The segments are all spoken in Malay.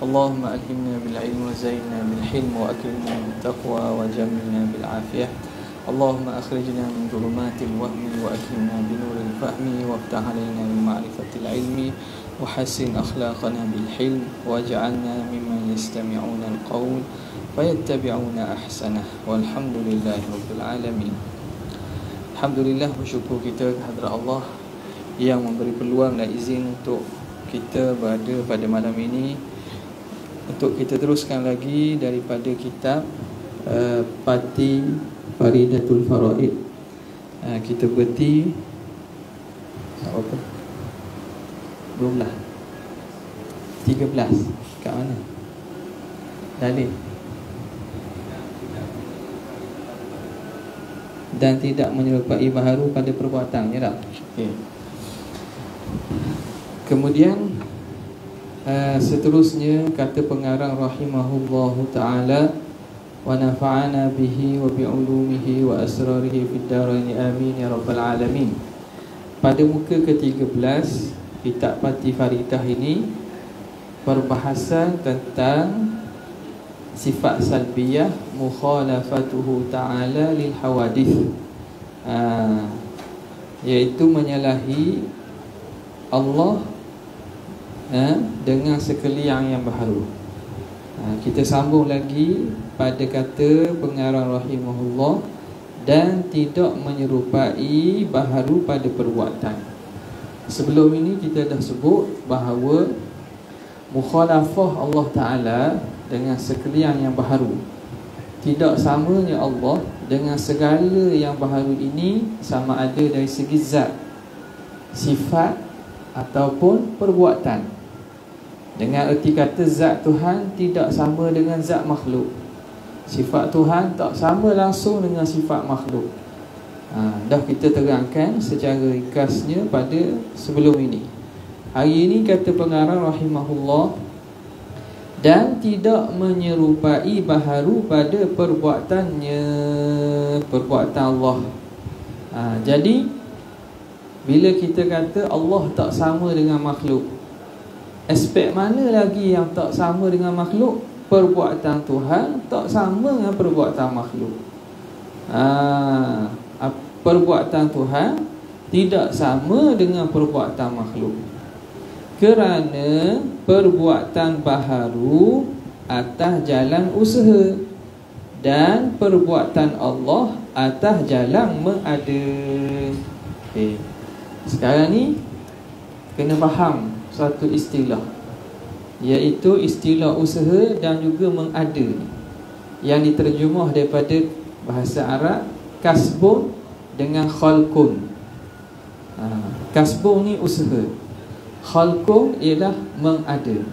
اللهم ألهمنا بالعلم وزينا بالحلم وأكرمنا بالتقوى وجملنا بالعافية. اللهم أخرجنا من ظلمات الوهم وأكرمنا بنور الفهم وافتح علينا بمعرفة العلم وحسن أخلاقنا بالحلم واجعلنا ممن يستمعون القول فيتبعون أحسنه والحمد لله رب العالمين. Alhamdulillah, bersyukur kita kehadrat Allah yang memberi peluang dan izin untuk kita berada pada malam ini untuk kita teruskan lagi daripada kitab Pati Faridatul Faraid. Kita berhenti apa? 12 13 kat mana? Dalil. Dan tidak menyerupai baharu pada perbuatan, ya tak? Okay. Kemudian seterusnya kata pengarang rahimahullahu ta'ala, wa nafa'ana bihi wa bi'ulumihi wa asrarihi fid darain amin ya rabbal alamin. Pada muka ke-13 kitab Pati Faridah ini perbahasan tentang sifat salbiyah mukhalafatuhu ta'ala lil hawadith, iaitu menyalahi Allah dengan sekalian yang baharu. Kita sambung lagi pada kata pengarang rahimahullah, dan tidak menyerupai baharu pada perbuatan. Sebelum ini kita dah sebut bahawa mukhalafah Allah Ta'ala dengan sekalian yang baharu, tidak samanya Allah dengan segala yang baharu ini sama ada dari segi zat, sifat ataupun perbuatan. Dengan erti kata zat Tuhan tidak sama dengan zat makhluk, sifat Tuhan tak sama langsung dengan sifat makhluk. Dah kita terangkan secara ringkasnya pada sebelum ini. Hari ini kata pengarang rahimahullah, dan tidak menyerupai baharu pada perbuatannya, perbuatan Allah. Jadi bila kita kata Allah tak sama dengan makhluk, aspek mana lagi yang tak sama dengan makhluk? Perbuatan Tuhan tak sama dengan perbuatan makhluk. Perbuatan Tuhan tidak sama dengan perbuatan makhluk, kerana perbuatan baharu atas jalan usaha dan perbuatan Allah atas jalan mengada. Sekarang ni kena faham satu istilah, iaitu istilah usaha dan juga mengada, yang diterjemah daripada bahasa Arab kasbun dengan khalqun. Kasbun ni usaha, khalqun ialah mengada.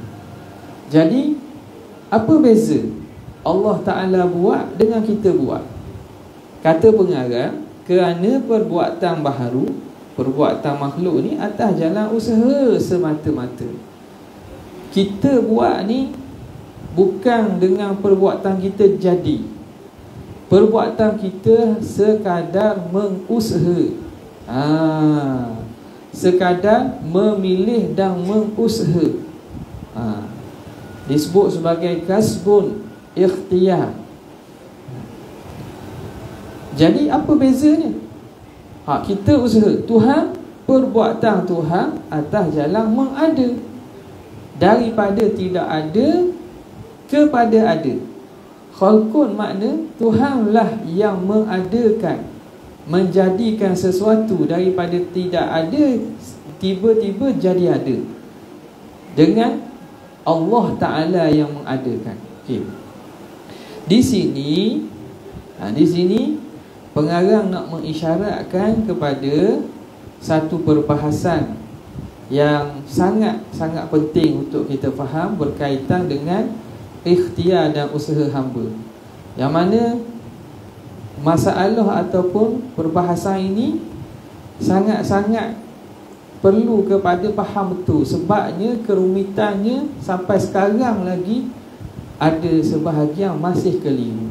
Jadi apa beza Allah Ta'ala buat dengan kita buat? Kata pengarang, kerana perbuatan baharu, perbuatan makhluk ni atas jalan usaha semata-mata. Kita buat ni bukan dengan perbuatan kita jadi, perbuatan kita sekadar mengusaha, sekadar memilih dan mengusaha. Disebut sebagai kasbun ikhtiyar. Jadi apa bezanya? Kita usaha, Tuhan, perbuatan Tuhan atas jalan mengada, daripada tidak ada kepada ada. Khalqun makna Tuhanlah yang mengadakan, menjadikan sesuatu daripada tidak ada tiba-tiba jadi ada, dengan Allah Ta'ala yang mengadakan. Di sini pengarang nak mengisyaratkan kepada satu perbahasan yang sangat-sangat penting untuk kita faham, berkaitan dengan ikhtiar dan usaha hamba, yang mana masalah ataupun perbahasan ini sangat-sangat perlu kepada faham betul. Sebabnya kerumitannya sampai sekarang lagi ada sebahagian masih keliru.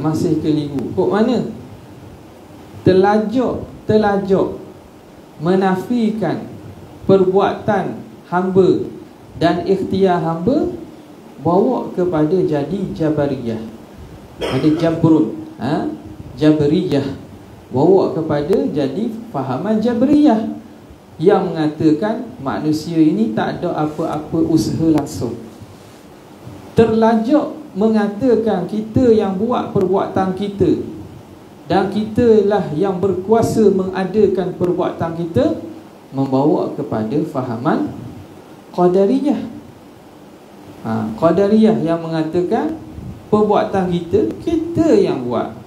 Masih keliru. Kok mana? Terlajak menafikan perbuatan hamba dan ikhtiar hamba bawa kepada jadi Jabariyah. Ada Jabrun, Jabariyah, bawa kepada jadi fahaman Jabariyah yang mengatakan manusia ini tak ada apa-apa usaha langsung. Terlajak mengatakan kita yang buat perbuatan kita dan kitalah yang berkuasa mengadakan perbuatan kita, membawa kepada fahaman Qadariyah. Qadariyah yang mengatakan perbuatan kita yang buat.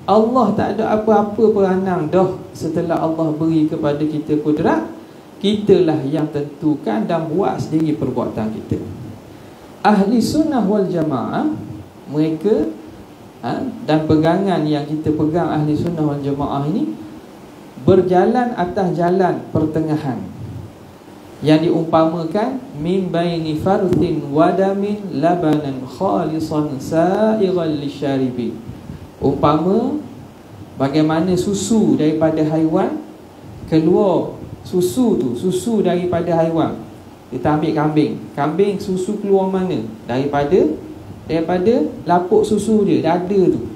Allah tak ada apa-apa peranang dah setelah Allah beri kepada kita kudrat. Kitalah yang tentukan dan buat sendiri perbuatan kita. Ahli sunnah wal jamaah, mereka dan pegangan yang kita pegang ahli sunnah wal jamaah ini berjalan atas jalan pertengahan yang diumpamakan min baini farthin wadamin labanan khalisan sa'igan lisyaribin. Umpama bagaimana susu daripada haiwan keluar, susu daripada haiwan. Kita ambil kambing susu keluar mana? Daripada lapuk susu dia, dada tu.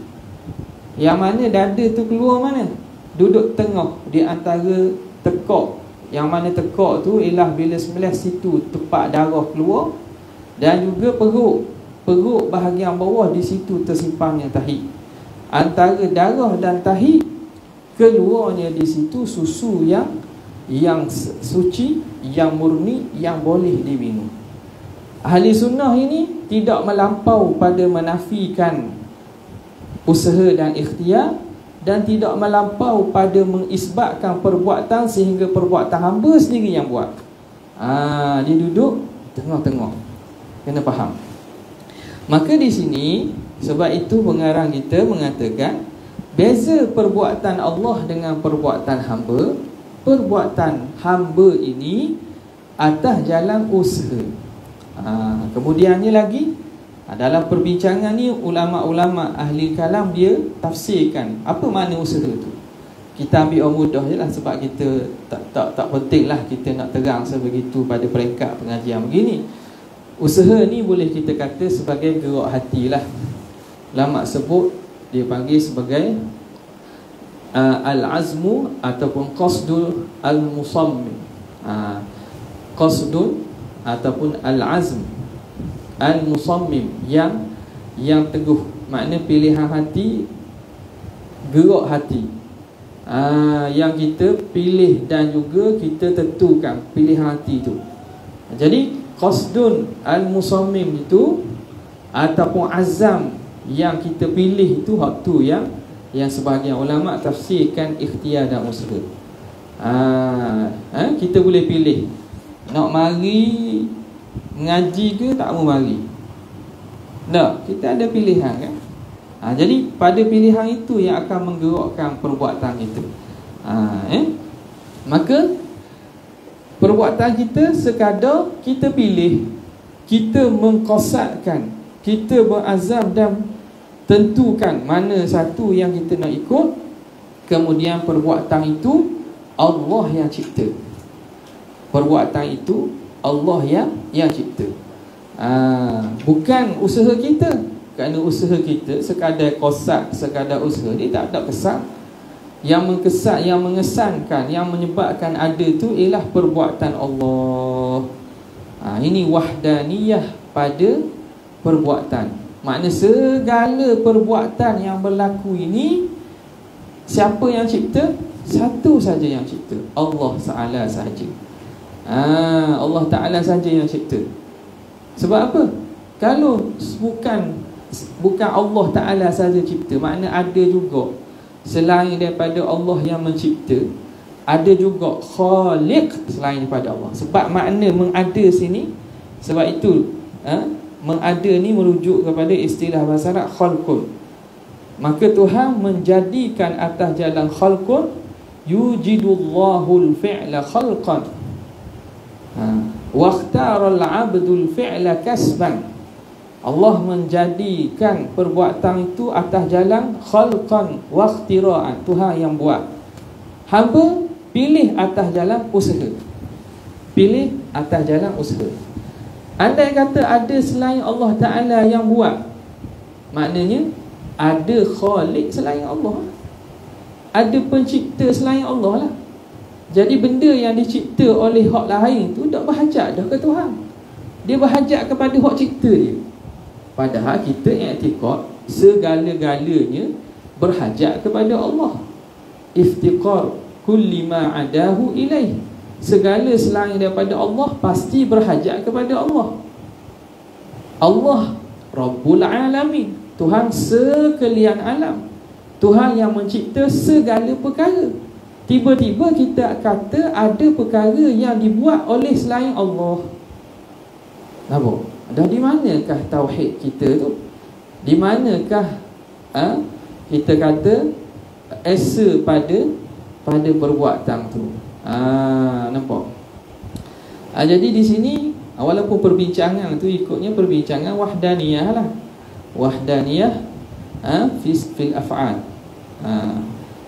Yang mana dada tu keluar mana? Duduk tengah di antara tekak. Yang mana tekak tu ialah bila sembelih situ tempat darah keluar, dan juga perut bahagian bawah di situ tersimpannya tahi. Antara darah dan tahi keluarnya di situ susu yang suci, yang murni, yang boleh diminum. Ahli sunnah ini tidak melampau pada menafikan usaha dan ikhtiar, dan tidak melampau pada mengisbatkan perbuatan sehingga perbuatan hamba sendiri yang buat. Dia duduk tengah-tengah. Kena faham. Maka di sini, sebab itu pengarang kita mengatakan beza perbuatan Allah dengan perbuatan hamba. Perbuatan hamba ini atas jalan usaha. Kemudiannya lagi, dalam perbincangan ni ulama-ulama ahli kalam dia tafsirkan apa makna usaha tu. Kita ambil orang mudah je lah, sebab kita tak penting lah kita nak terang sebegitu pada peringkat pengajian begini. Usaha ni boleh kita kata sebagai gerak hati lah. Ulama sebut dia panggil sebagai al-azmu ataupun qasdul al-musammim. Qasdul ataupun al-azm al-musammim, yang teguh. Makna pilihan hati, gerak hati, yang kita pilih dan juga kita tentukan pilihan hati itu. Jadi qasdun al-musammim itu ataupun azam yang kita pilih itu, hak tu yang sebahagian ulama tafsirkan ikhtiar dan usaha. Kita boleh pilih nak mari mengaji ke tak mau mari. Tak, kita ada pilihan kan. Jadi pada pilihan itu yang akan menggerakkan perbuatan kita. Maka perbuatan kita sekadar kita pilih, kita mengqasadkan, kita berazam dan tentukan mana satu yang kita nak ikut. Kemudian perbuatan itu Allah yang cipta. Perbuatan itu Allah yang cipta. Bukan usaha kita. Kerana usaha kita sekadar qasad, sekadar usaha, dia tak ada kesan. Yang mengkesan, yang mengesankan, yang menyebabkan ada tu ialah perbuatan Allah. Ini wahdaniyah pada perbuatan. Makna segala perbuatan yang berlaku ini, siapa yang cipta? Satu saja yang cipta, Allah Ta'ala sahaja. Allah Ta'ala saja yang cipta. Sebab apa? Kalau bukan Allah Ta'ala saja cipta, makna ada juga selain daripada Allah yang mencipta, ada juga khaliq selain daripada Allah. Sebab makna mengada sini, sebab itu mengada ni merujuk kepada istilah bahasa Arab khalqun. Maka Tuhan menjadikan atas jalan khalqun, yujidullahul fi'la khalqan waqtaral abdul fi'la kasban. Allah menjadikan perbuatan itu atas jalan khalqan waqtira'an. Tuhan yang buat, hamba pilih atas jalan usaha. Pilih atas jalan usaha. Andai kata ada selain Allah Ta'ala yang buat, maknanya ada khalik selain Allah, ada pencipta selain Allah lah. Jadi benda yang dicipta oleh hak lain tu tak berhajat dah ke Tuhan. Dia berhajat kepada hak cipta dia. Padahal kita i'tiqad segala-galanya berhajat kepada Allah. Iftiqar kulli ma adahu ilaih. Segala selain daripada Allah pasti berhajat kepada Allah. Allah Rabbul Alamin, Tuhan sekalian alam, Tuhan yang mencipta segala perkara. Tiba-tiba kita kata ada perkara yang dibuat oleh selain Allah. Nampak? Dah di manakah tauhid kita tu? Di manakah kita kata esa pada perbuatan tu? Nampak? Jadi di sini walaupun perbincangan tu ikutnya perbincangan wahdaniyah lah. Wahdaniyah fil af'al.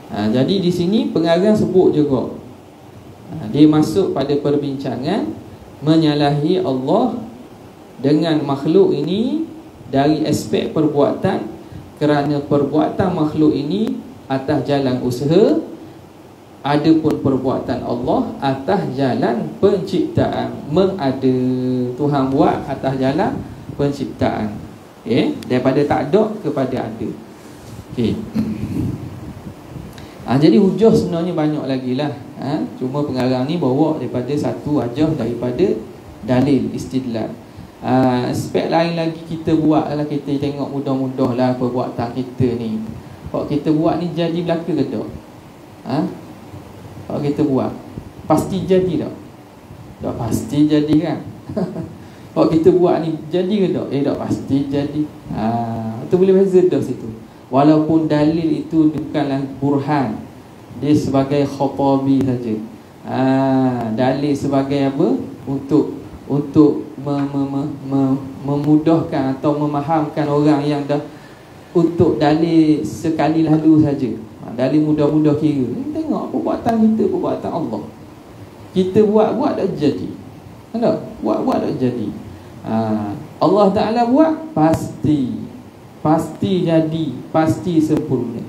Jadi di sini pengarang sebut juga dia masuk pada perbincangan menyalahi Allah dengan makhluk ini dari aspek perbuatan, kerana perbuatan makhluk ini atas jalan usaha, adapun perbuatan Allah atas jalan penciptaan, mengada. Tuhan buat atas jalan penciptaan, daripada tak ada kepada ada. Jadi hujah sebenarnya banyak lagi lah. Cuma pengarang ni bawa daripada satu aja daripada dalil istidlal. Aspek lain lagi kita buat lah, kita tengok mudah-mudah lah perbuatan kita ni. Kalau kita buat ni jadi belaka ke tak? Kalau kita buat pasti jadi tak? Tak pasti jadi kan? Kalau kita buat ni jadi ke tak? Tak pasti jadi. Itu boleh beza dah situ. Walaupun dalil itu bukanlah burhan, dia sebagai khatabi saja. Dalil sebagai apa? Untuk memudahkan atau memahamkan orang yang dah, untuk dalil sekali lalu saja. Dalil mudah-mudah kira. Tengok perbuatan kita, perbuatan Allah. Kita buat tak jadi. Tak? Buat tak jadi. Allah Ta'ala buat pasti jadi, pasti sempurna.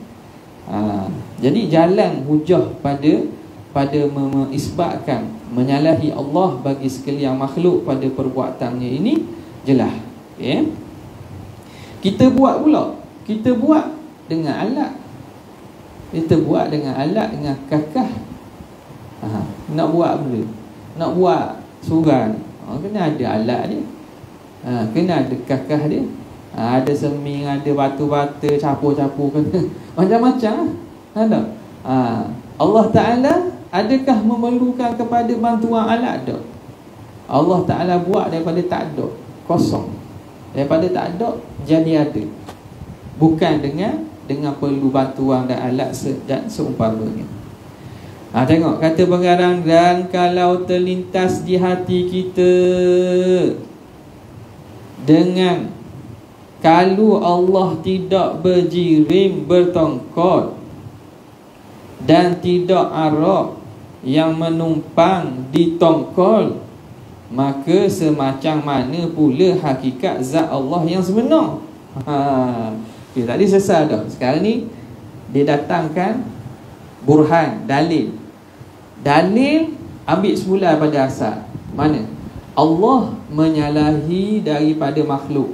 Jadi jalan hujah pada mengisbatkan menyalahi Allah bagi sekalian makhluk pada perbuatannya ini jelas. Kita buat pula, kita buat dengan alat. Kita buat dengan alat, dengan kakah. Nak buat benda, nak buat surau, kena ada alat dia, kena ada kakah dia. Ada seming, ada batu-batu, capur-capur, kena macam-macam. Ada. Allah Ta'ala adakah memerlukan kepada bantuan alat? Tak. Allah Ta'ala buat daripada tak ada, kosong. Daripada tak ada jadi ada. Bukan dengan perlu bantuan dan alat dan seumpamanya. Tengok kata pengarang, dan kalau terlintas di hati kita dengan kalau Allah tidak berjirim bertongkol dan tidak arak yang menumpang di tongkol, maka semacam mana pula hakikat zat Allah yang sebenar. Tadi selesai dah. Sekarang ni dia datangkan burhan, dalil. Dalil ambil semula pada asal. Mana? Allah menyalahi daripada makhluk.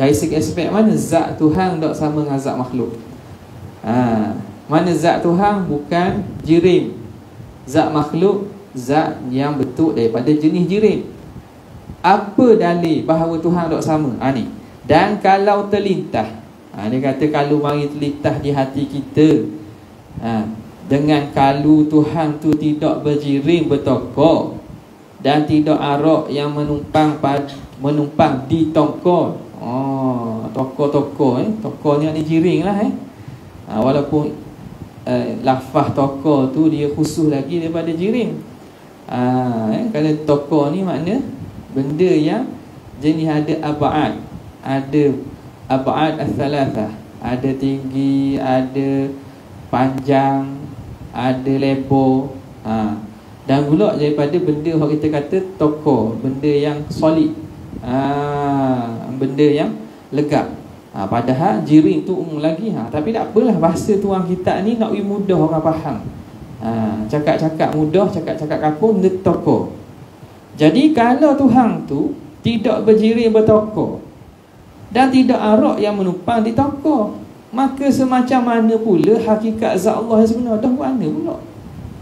Dari segi aspek mana zat Tuhan tak sama dengan zat makhluk. Mana zat Tuhan bukan jirim, zat makhluk zat yang bentuk daripada jenis jirim. Apa dalil bahawa Tuhan tak sama? Ni. Dan kalau terlintas, dia kata kalau mari terlintas di hati kita, dengan kalau Tuhan tu tidak berjirim bertokok dan tidak arak yang menumpang di tongkol. Toko ni ada jiring lah. Walaupun lafaz toko tu dia khusus lagi daripada jiring. Kalau toko ni makna benda yang jenis ada ab'ad. Ada ab'ad as-salasah. Ada tinggi, ada panjang, ada lebar. Dan pula daripada benda yang kita kata toko, benda yang solid, benda yang legap. Padahal jiring tu umum lagi. Tapi tak apalah, bahasa tuang kita ni nak mudah orang faham. Cakap-cakap mudah, cakap-cakap kapung, benda toko. Jadi kalau Tuhan tu tidak berjiring bertoko dan tidak arak yang menumpang di toko, maka semacam mana pula hakikat zat Allah yang sebenar? Dah mana pula?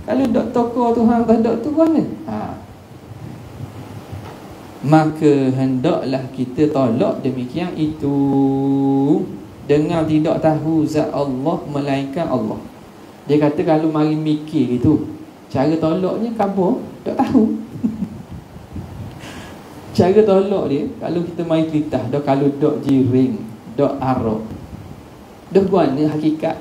Kalau dok toko Tuhan tak dok tu mana? Maka hendaklah kita tolak demikian itu dengan tidak tahu zat Allah melainkan Allah. Dia kata kalau mari mikir gitu, cara tolaknya kabur, tak tahu. Cara tolak dia, kalau kita main kelitah, dah kalau dok jiring, dok arok, dah mana hakikat.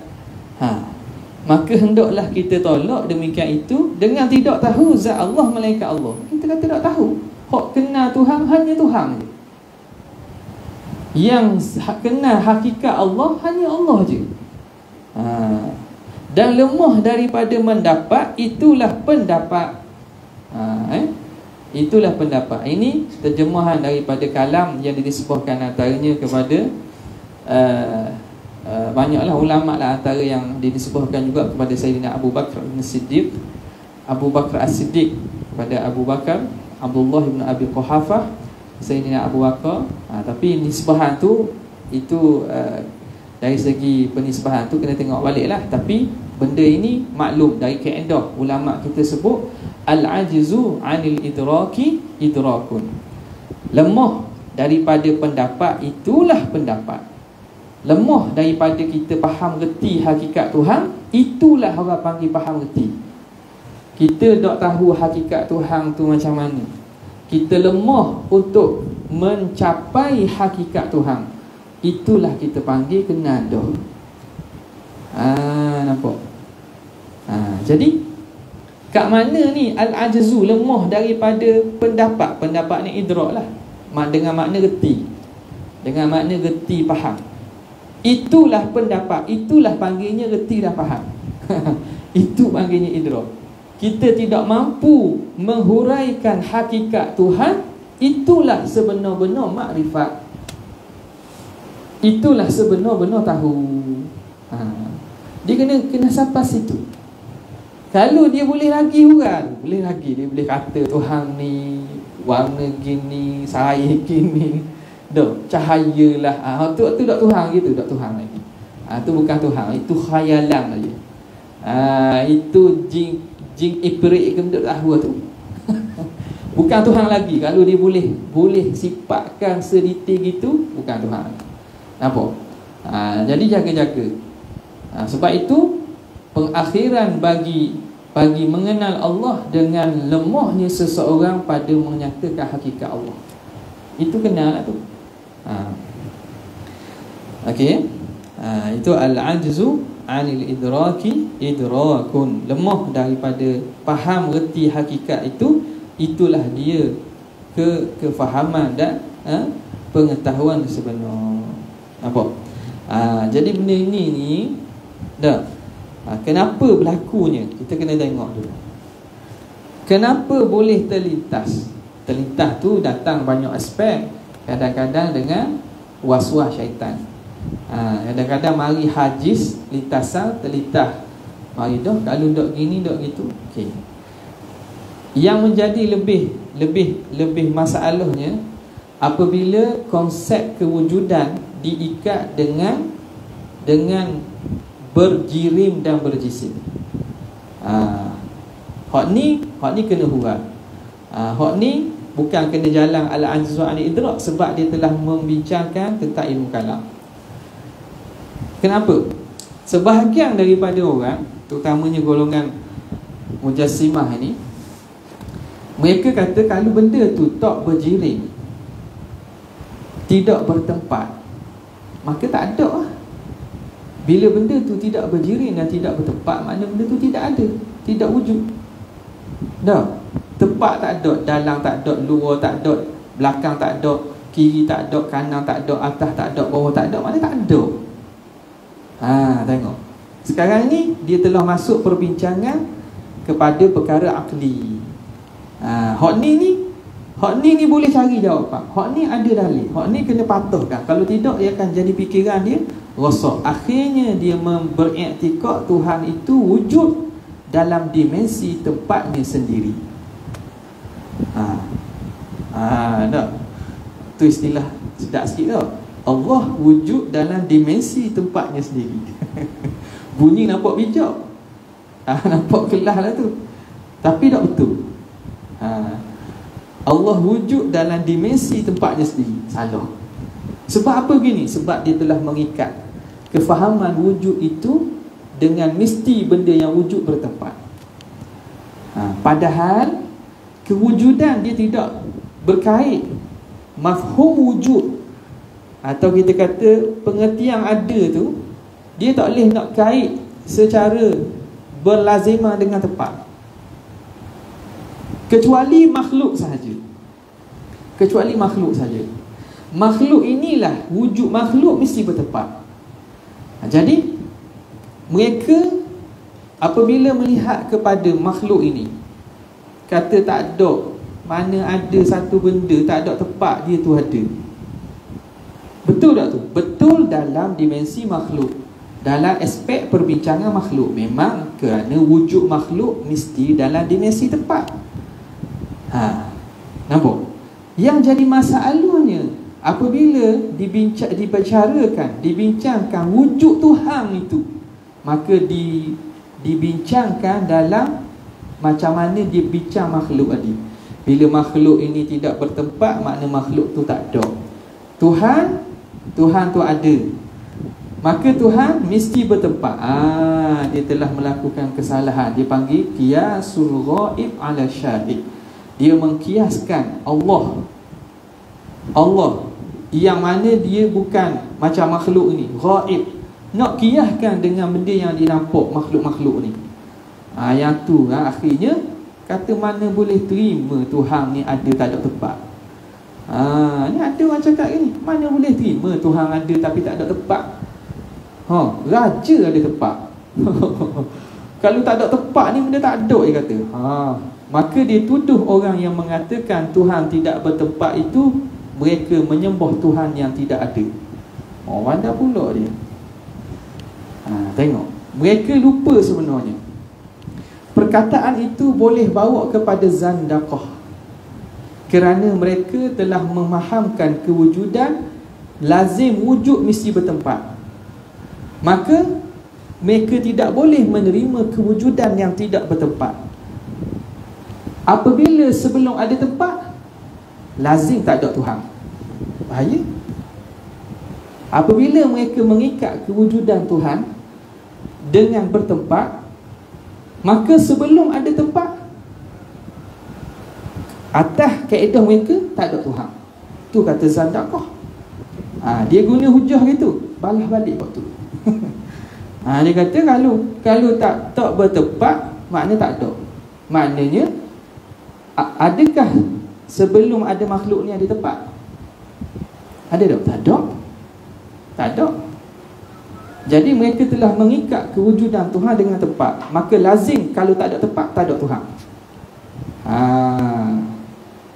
Maka hendaklah kita tolak demikian itu dengan tidak tahu zat Allah melainkan Allah. Kita kata tak tahu. Hak kenal Tuhan hanya Tuhan je. Yang kenal hakikat Allah hanya Allah je. Dan lemah daripada mendapat, itulah pendapat. Itulah pendapat. Ini terjemahan daripada kalam yang dinisbahkan antaranya kepada banyaklah ulama lah, antara yang dinisbahkan juga kepada Sayyidina Abu Bakar As-Siddiq, Abu Bakar As-Siddiq, kepada Abu Bakar Abdullah bin Abi Quhafah, Sayyidina Abu Bakar. Tapi nisbahan tu itu dari segi penisbahan tu kena tengok balik lah. Tapi benda ini maklum dari kaedah ulama kita sebut al-ajzu 'anil idraki idrakun. Lemah daripada pendapat, itulah pendapat. Lemah daripada kita faham reti hakikat Tuhan, itulah orang panggil faham reti. Kita tak tahu hakikat Tuhan tu macam mana, kita lemah untuk mencapai hakikat Tuhan, itulah kita panggil kenada. Nampak? Jadi kat mana ni al-ajzu, lemah daripada pendapat. Pendapat ni idrak lah, dengan makna reti, dengan makna reti faham. Itulah pendapat, itulah panggilnya reti dah faham. Itu panggilnya idrak. Kita tidak mampu menghuraikan hakikat Tuhan, itulah sebenar-benar makrifat. Itulah sebenar-benar tahu. Dia kena sampai situ. Kalau dia boleh lagi orang, boleh lagi, dia boleh kata Tuhan ni warna gini, saya gini, cahayalah. Tu tak Tuhan gitu, tak Tuhan lagi. Tu bukan Tuhan, itu khayalan saja. Itu jin iprik ke tak tahu tu. Bukan Tuhan lagi. Kalau dia boleh sifatkan sedetail gitu, bukan Tuhan. Nampak? Jadi jaga-jaga. Sebab itu pengakhiran bagi mengenal Allah dengan lemahnya seseorang pada menyatakan hakikat Allah. Itu kenal lah tu. Okey. Itu al-ajzu 'anil idraki idrakun. Lemah daripada faham reti hakikat itu, itulah dia kefahaman dan pengetahuan sebenar. Nampak? Jadi benda ini ni dah. Kenapa berlakunya? Kita kena tengok dulu. Kenapa boleh terlintas? Terlintas tu datang banyak aspek. Kadang-kadang dengan was-was syaitan. Kadang-kadang mari hajiz, lintasan, terlintas. Mari dah, kalau dok gini, dok gitu. Okey. Yang menjadi lebih masalahnya apabila konsep kewujudan diikat dengan berjirim dan berjisim. Hak ni kena hurai. Hak ni bukan kena jalan al-ajzu 'anil idrak, sebab dia telah membincangkan tentang ilmu kalam. Kenapa? Sebahagian daripada orang, terutamanya golongan mujassimah ini, mereka kata kalau benda tu tak berjirim, tidak bertempat, maka tak ada lah. Bila benda tu tidak berjirim dan tidak bertempat, makna benda tu tidak ada, tidak wujud. Dah. Tempat tak ada, dalam tak ada, luar tak ada, belakang tak ada, kiri tak ada, kanan tak ada, atas tak ada, bawah tak ada, makna tak ada. Tengok. Sekarang ni dia telah masuk perbincangan kepada perkara akli. Hak ni boleh cari jawapan. Hak ni ada dalil. Hak ni kena patuhkan. Kalau tidak, ia akan jadi fikiran dia rosak. Akhirnya dia beriktikad Tuhan itu wujud dalam dimensi tempatnya sendiri. Tak? Itu istilah sedap sikit tak? Allah wujud dalam dimensi tempatnya sendiri. Bunyi nampak bijak, nampak kelas lah tu, tapi tak betul. Allah wujud dalam dimensi tempatnya sendiri. Salah. Sebab apa gini? Sebab dia telah mengikat kefahaman wujud itu dengan mesti benda yang wujud bertempat. Padahal kewujudan dia tidak berkait. Mafhum wujud, atau kita kata pengertian ada tu, dia tak boleh nak kait secara berlazimah dengan tempat, kecuali makhluk sahaja. Makhluk inilah wujud makhluk mesti bertempat. Jadi mereka apabila melihat kepada makhluk ini, kata tak ada, mana ada satu benda tak ada tempat dia tu ada. Betul tak tu? Betul dalam dimensi makhluk, dalam aspek perbincangan makhluk. Memang kerana wujud makhluk mesti dalam dimensi tempat. Nampak? Yang jadi masalahnya apabila dibincangkan wujud Tuhan itu, maka dibincangkan dalam macam mana dia bincang makhluk tadi. Bila makhluk ini tidak bertempat, makna makhluk tu tak ada. Tuhan tu ada, maka Tuhan mesti bertempat. Dia telah melakukan kesalahan. Dia panggil qiyasul ghaib ala syahid. Dia mengkiaskan Allah yang mana dia bukan macam makhluk ni, ghaib. Nak kiaskan dengan benda yang dinampak makhluk-makhluk ni. Yang tu akhirnya kata mana boleh terima Tuhan ni ada tak ada tempat. Ni ada orang cakap ni, mana boleh terima Tuhan ada tapi tak ada tempat. Raja ada tempat. Kalau tak ada tempat ni benda tak ada, dia kata. Maka dia tuduh orang yang mengatakan Tuhan tidak bertempat itu, mereka menyembah Tuhan yang tidak ada. Pandai pula dia. Tengok, mereka lupa sebenarnya perkataan itu boleh bawa kepada zandaqah, kerana mereka telah memahamkan kewujudan lazim wujud mesti bertempat. Maka mereka tidak boleh menerima kewujudan yang tidak bertempat. Apabila sebelum ada tempat, lazim tak ada Tuhan. Bahaya. Apabila mereka mengikat kewujudan Tuhan dengan bertempat, maka sebelum ada tempat, atas kaedah mereka tak ada Tuhan. Tu kata zandaqah. Dia guna hujah gitu, balas balik waktu. Dia kata kalau tak bertempat, makna tak ada. Maknanya adakah sebelum ada makhluk ni ada tempat? Ada tak? Tak ada. Jadi mereka telah mengikat kewujudan Tuhan dengan tempat, maka lazim kalau tak ada tempat, tak ada Tuhan.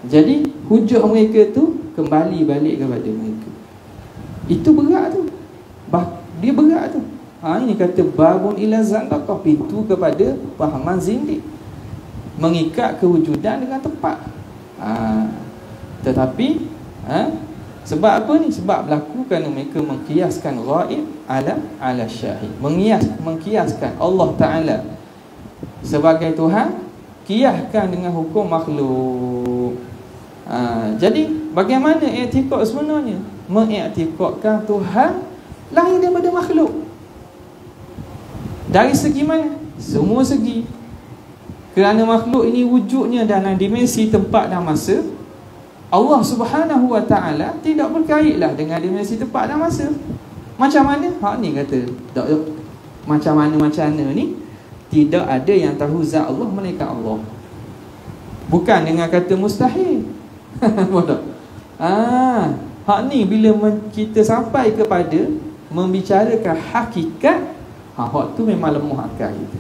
Jadi hujah mereka tu kembali balik kepada mereka. Itu berat tu. Dia berat tu. Ini kata babun ila zandaqah, pintu kepada fahaman zindik, mengikat kewujudan dengan tempat. Tetapi sebab apa ni? Sebab berlaku kerana mereka mengkiaskan ghaib ala syahid. Mengkiaskan Allah Ta'ala sebagai Tuhan, kiaskan dengan hukum makhluk. Jadi bagaimana i'tikad sebenarnya? Mengiktikadkan Tuhan lain daripada makhluk. Dari segi mana? Semua segi. Kerana makhluk ini wujudnya dalam dimensi tempat dan masa, Allah Subhanahu Wa Ta'ala tidak berkaitlah dengan dimensi tempat dan masa. Macam mana? Ni kata macam mana ni, tidak ada yang tahu zat Allah melainkan Allah. Bukan dengan kata mustahil. Betul. Ni bila kita sampai kepada membicarakan hakikat, hak tu memang lemah akal kita.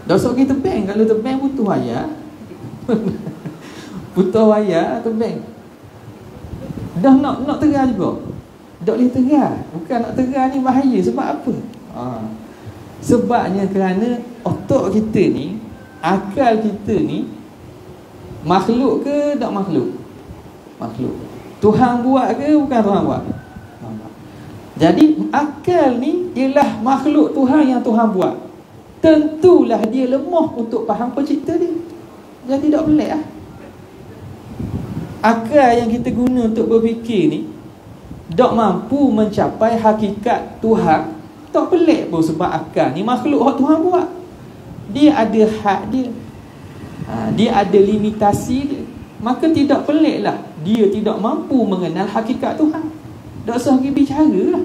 Dosa pergi tebang. Kalau tebang butuh wayar. Butuh wayar tebang. Dah nak tegar juga. Tak boleh tegar. Bukan nak tegar ni bahaya. Sebab apa? Sebabnya kerana otak kita ni, akal kita ni, makhluk ke tak makhluk? Makhluk. Tuhan buat ke bukan Tuhan buat? Jadi akal ni ialah makhluk Tuhan yang Tuhan buat. Tentulah dia lemah untuk faham pencipta dia. Jadi tak pelik lah. Akal yang kita guna untuk berfikir ni tak mampu mencapai hakikat Tuhan. Tak pelik pun sebab akal ni makhluk yang Tuhan buat. Dia ada had dia. Dia ada limitasi dia. Maka tidak peliklah dia tidak mampu mengenal hakikat Tuhan. Tak usah pergi bicara lah.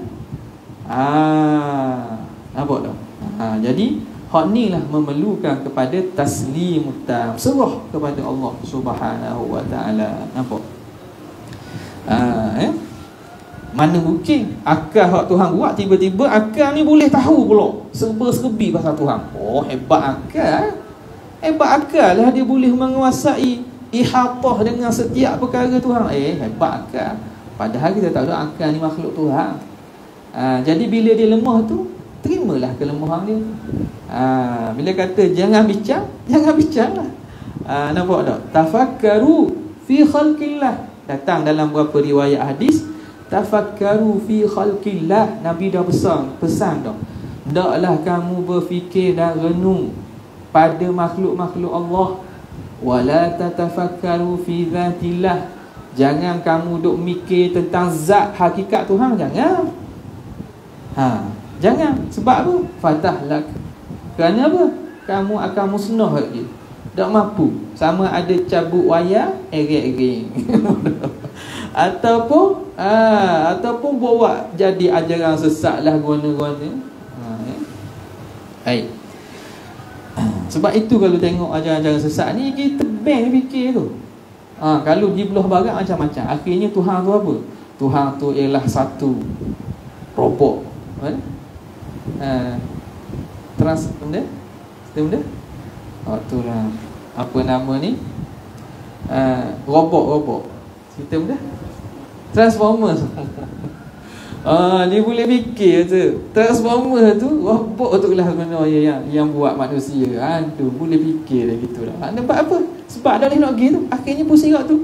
Nampak tak? Jadi hak ni lah memerlukan kepada taslim tam, serah kepada Allah Subhanahu wa taala. Nampak? Mana mungkin akal hak Tuhan buat tiba-tiba akal ni boleh tahu pula serba-serbi pasal Tuhan. Oh, hebat akal. Hebat akal lah dia boleh menguasai ihatah dengan setiap perkara Tuhan. Hebat akal. Padahal kita tahu akal ni makhluk Tuhan. Jadi bila dia lemah tu, terimalah kelemahan dia. Bila kata jangan bincang, jangan bincang lah. Nampak tak? Tafakkaru fi khalqillah. Datang dalam beberapa riwayat hadis, tafakkaru fi khalqillah. Nabi dah pesan dah. Hendaklah kamu berfikir dan renung pada makhluk-makhluk Allah. Wala tatafakkaru fi zatillah. Jangan kamu duk mikir tentang zat hakikat Tuhan. Jangan. Jangan. Sebab apa? Fatahlak. Kerana apa? Kamu akan musnah lagi. Tak mampu. Sama ada cabut wayar, ering-ering. Ataupun bawa jadi ajaran sesat lah guna-guna. Sebab itu kalau tengok ajaran-ajaran sesat ni, kita bang fikir tu. Kalau di belah barat macam-macam. Akhirnya Tuhan tu apa? Tuhan tu ialah satu robot. Benda? Itulah. Apa nama ni? Robot. Cerita benda? Transformers. Dia boleh fikir tu. Transformer tu, robot tu lah guna yang buat manusia. Boleh fikir dah gitu lah. Nampak apa? Sebab dah boleh nak pergi tu, akhirnya pusing kat tu.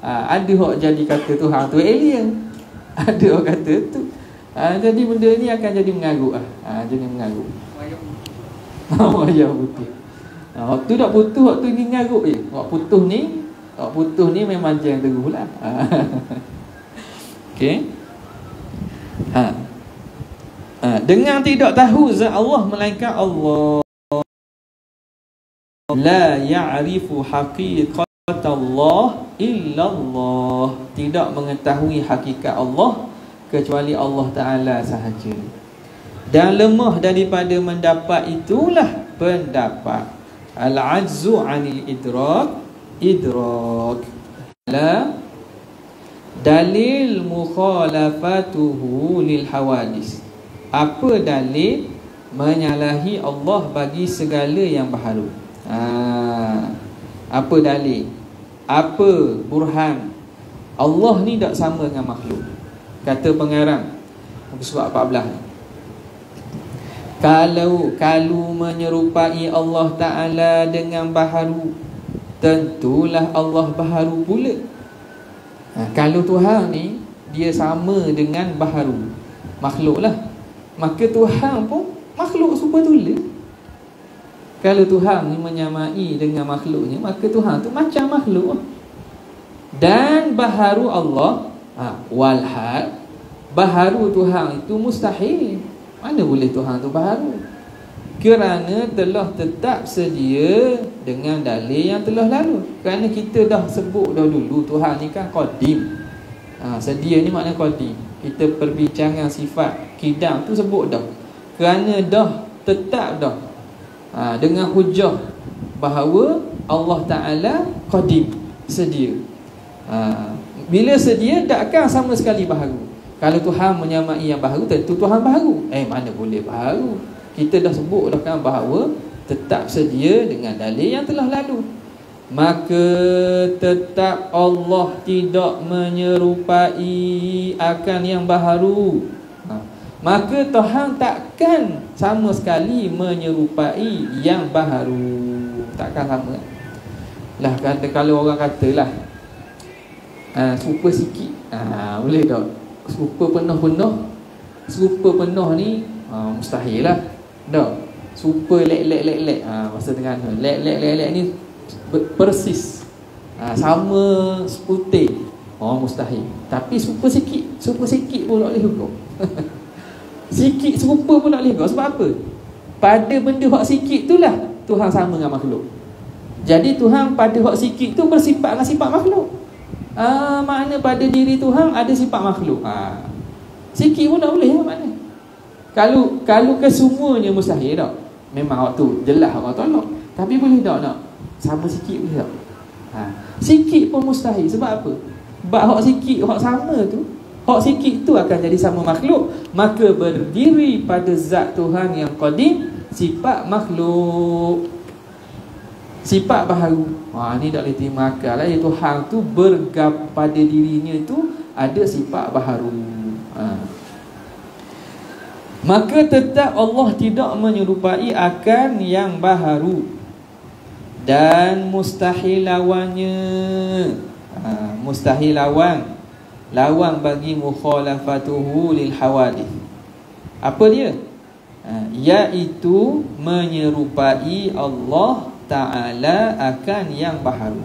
Ada orang jadi kata Tuhan tu alien. Ada orang kata tu. Jadi benda ni akan jadi mengarut lah. Jadi mengarut. Wayang putih. Waktu tak putus, waktu ni mengarut je. Waktu putus ni memang jangan terus lah. Okay. Dengan tidak tahu zat Allah, melainkan Allah la ya'rifu haqiqat Allah illa Allah. Tidak mengetahui hakikat Allah kecuali Allah Ta'ala sahaja. Dan lemah daripada mendapat itulah pendapat. Al-ajzu anil idrak la dalil mukhalafatuhu lil hawadis. Apa dalil menyalahi Allah bagi segala yang baharu? Apa dalil? Apa burhan? Allah ni tak sama dengan makhluk. Kata pengarang muka surat 14. Kalau menyerupai Allah Ta'ala dengan baharu, tentulah Allah baharu pula. Kalau Tuhan ni dia sama dengan baharu, makhluk lah, maka Tuhan pun makhluk serupa tula. Kalau Tuhan ni menyamai dengan makhluknya, maka Tuhan tu macam makhluk. Dan baharu Allah, walhal baharu Tuhan itu mustahil. Mana boleh Tuhan tu baharu? Kerana telah tetap sedia dengan dalil yang telah lalu. Kerana kita dah sebut dah dulu Tuhan ni kan qadim. Sedia ni makna qadim. Kita perbincangan sifat kidam tu sebut dah. Kerana dah tetap dah dengan hujah bahawa Allah Ta'ala qadim, sedia. Bila sedia takkan sama sekali baharu. Kalau Tuhan menyamai yang baharu, tentu Tuhan baharu. Mana boleh baharu? Kita dah sebut dah kan bahawa tetap sedia dengan dalil yang telah lalu. Maka tetap Allah tidak menyerupai akan yang baharu. Maka Tuhan takkan sama sekali menyerupai yang baharu. Takkan sama. Lah kata kalau orang katalah serupa sikit, boleh tak? Serupa penuh ni mustahil lah. Tak. Serupa lek. Masa tengah lek ni persis, sama seputih, mustahil. Tapi serupa sikit pun tak boleh hukum. Sikit serupa pun tak boleh hukum. Sebab apa? Pada benda hak sikit tu lah Tuhan sama dengan makhluk. Jadi Tuhan pada hak sikit tu bersifat dengan sifat makhluk. Makna pada diri Tuhan ada sifat makhluk. Sikit pun tak boleh, makna. Kalau kesemuanya mustahil tak. Memang waktu jelas orang tolak. Tapi boleh tak nak sama sikit, boleh tak? Sikit pun mustahil. Sebab apa? Sebab hak sikit, hak sama tu, hak sikit tu akan jadi sama makhluk. Maka berdiri pada zat Tuhan yang qadim, sifat makhluk, sifat baharu. Ni tak boleh terima akal lah. Tuhan tu bergab pada dirinya tu ada sifat baharu. Maka tetap Allah tidak menyerupai akan yang baharu, dan mustahil lawannya. Mustahil lawan bagi mukhalafatuhu lil hawadith. Apa dia? Iaitu menyerupai Allah Ta'ala akan yang baharu.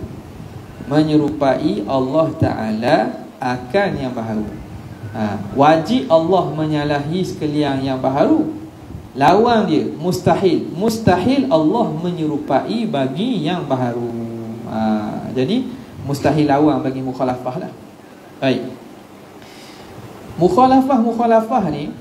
Menyerupai Allah Ta'ala akan yang baharu. Wajib Allah menyalahi sekalian yang baharu. Lawan dia mustahil Allah menyerupai bagi yang baharu. Jadi mustahil lawan bagi mukhalafah lah. Baik. Mukhalafah ni,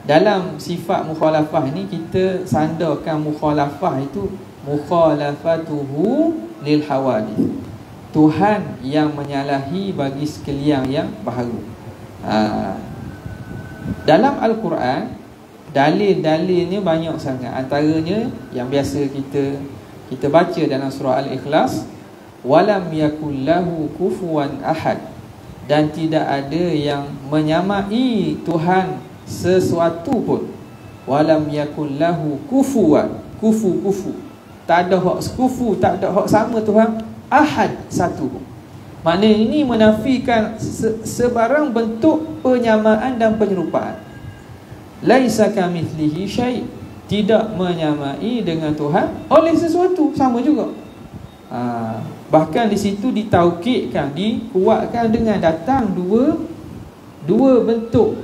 dalam sifat mukhalafah ni kita sandarkan mukhalafah itu mukhalafatuhu lil hawadith. Tuhan yang menyalahi bagi sekalian yang baharu. Dalam Al-Quran dalil-dalilnya banyak sangat. Antaranya yang biasa kita baca dalam surah Al-Ikhlas, walam yakul lahu kufuwan ahad, dan tidak ada yang menyamai Tuhan sesuatu pun. Walam yakul lahu kufuwan, kufu tak ada hak kufu, tak ada hak sama Tuhan ahad satu pun. Maknanya ini menafikan sebarang bentuk penyamaan dan penyerupaan. Laisa kamitslihi syai', tidak menyamai dengan Tuhan oleh sesuatu, sama juga. Bahkan di situ ditaukidkan, dikuatkan dengan datang dua bentuk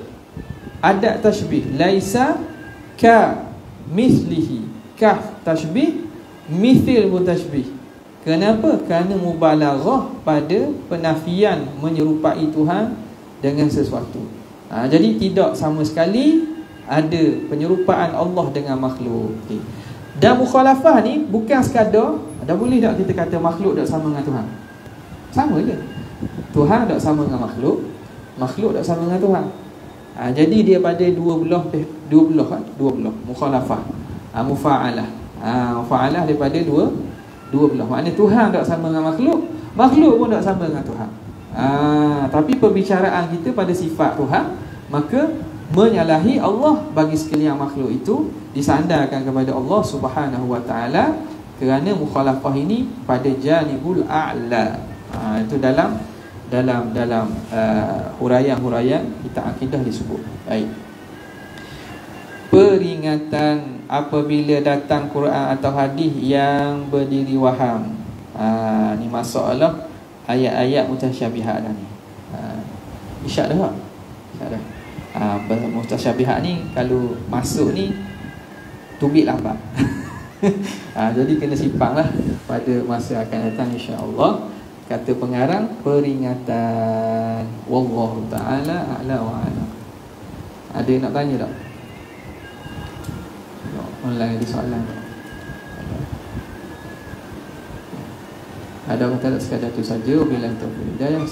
adat tashbih. Laisa ka mithlihi, kaf tashbih, mithil mutashbih. Kenapa? Kerana mubalaghah pada penafian menyerupai Tuhan dengan sesuatu. Jadi tidak sama sekali ada penyerupaan Allah dengan makhluk. Dan mukhalafah ni bukan sekadar, dah boleh tak kita kata makhluk tak sama dengan Tuhan? Sama je. Tuhan tak sama dengan makhluk, makhluk tak sama dengan Tuhan. Jadi dia pada dua belah mukhalafah. Mufa'alah. Mufa'alah daripada dua belah. Maknanya Tuhan tak sama dengan makhluk, makhluk pun tak sama dengan Tuhan. Tapi perbicaraan kita pada sifat Tuhan, maka menyalahi Allah bagi sekalian makhluk itu disandarkan kepada Allah Subhanahu wa taala, kerana mukhalafah ini pada janibul a'la. Itu dalam huraian kitab akidah disebut. Baik. Peringatan apabila datang Quran atau hadis yang berdiri waham. Ni masalah ayat-ayat mutasyabihat dah ni. Isyak dah. Mutasyabihat ni kalau masuk ni tubik lambat. Jadi kena simpanglah pada masa akan datang insya-Allah. Kata pengarang, peringatan. Wallahu ta'ala a'la wa a'lam. Ada yang nak tanya tak? Online ada soalan tak? Ada kata tak, sekadar itu saja. Wabillahi taufiq. Assalamualaikum.